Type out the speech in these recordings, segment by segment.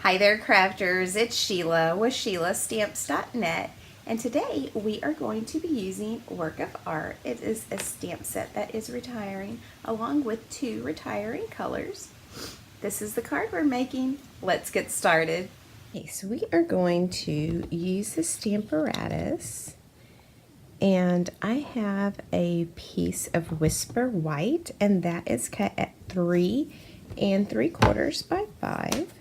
Hi there, crafters. It's Sheila with SheilaStamps.net, and today we are going to be using Work of Art. It is a stamp set that is retiring, along with 2 retiring colors. This is the card we're making. Let's get started. Okay, so we are going to use the Stamparatus, and I have a piece of Whisper White, and that is cut at 3 3/4 by 5.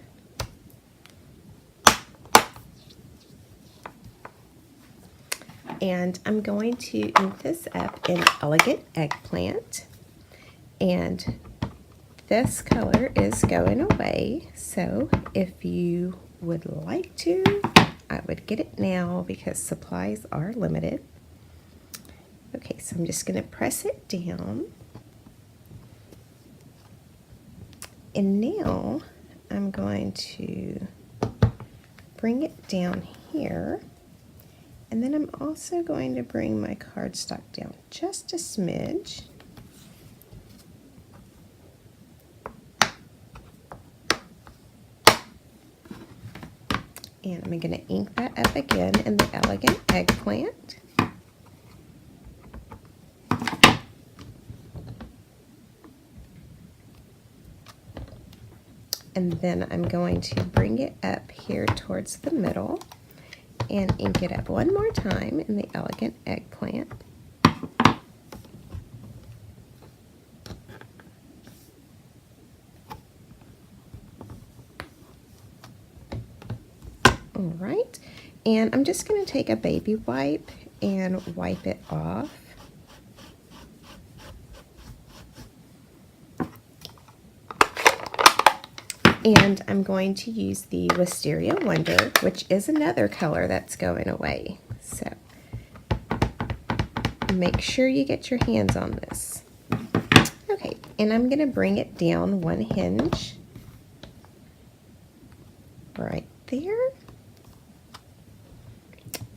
And I'm going to ink this up in Elegant Eggplant, and this color is going away, so if you would like to, I would get it now because supplies are limited. Okay, so I'm just going to press it down, and now I'm going to bring it down here. And then I'm also going to bring my cardstock down just a smidge. And I'm going to ink that up again in the Elegant Eggplant. And then I'm going to bring it up here towards the middle and ink it up one more time in the Elegant Eggplant. All right, and I'm just going to take a baby wipe and wipe it off. And I'm going to use the Wisteria Wonder, which is another color that's going away. So make sure you get your hands on this. Okay, and I'm going to bring it down one hinge right there.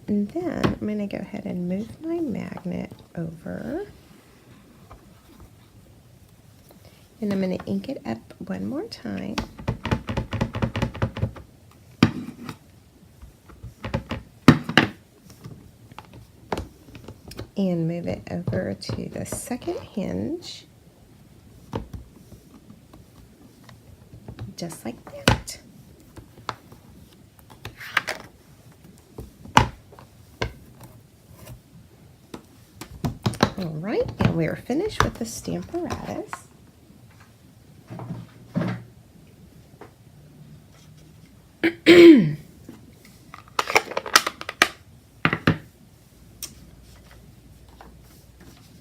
And then I'm going to go ahead and move my magnet over. And I'm going to ink it up one more time. And move it over to the second hinge, just like that. All right, and we are finished with the Stamparatus.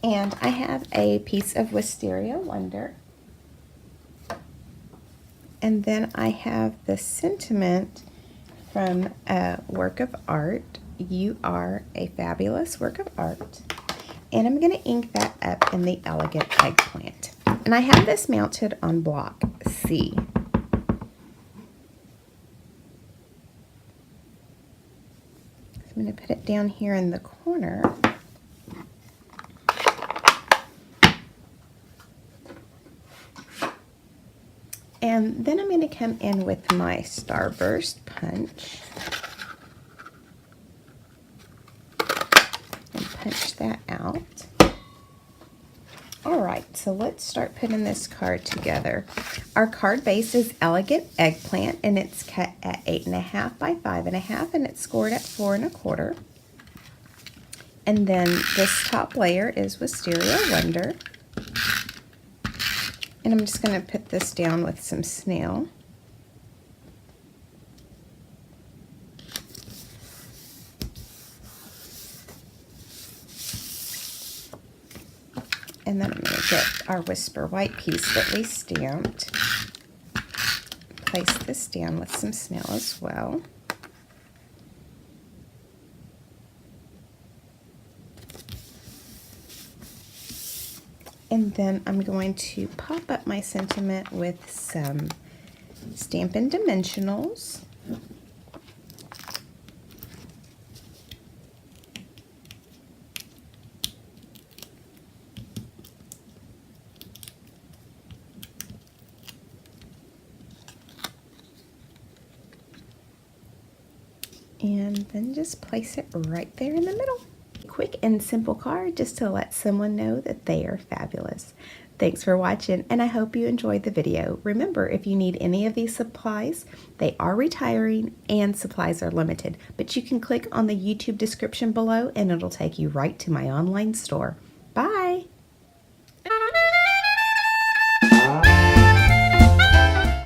And I have a piece of Wisteria Wonder. And then I have the sentiment from Work of Art. You are a fabulous work of art. And I'm going to ink that up in the Elegant Eggplant. And I have this mounted on block C. So I'm going to put it down here in the corner. And then I'm going to come in with my Starburst punch and punch that out. Alright, so let's start putting this card together. Our card base is Elegant Eggplant, and it's cut at 8.5 by 5.5, and it's scored at 4 1/4. And then this top layer is Wisteria Wonder. And I'm just going to put this down with some snail. And then I'm going to get our Whisper White piece that we stamped. Place this down with some snail as well. And then I'm going to pop up my sentiment with some Stampin' Dimensionals. And then just place it right there in the middle. Quick and simple card just to let someone know that they are fabulous. Thanks for watching, and I hope you enjoyed the video. Remember, if you need any of these supplies, they are retiring and supplies are limited, but you can click on the YouTube description below and it'll take you right to my online store. Bye!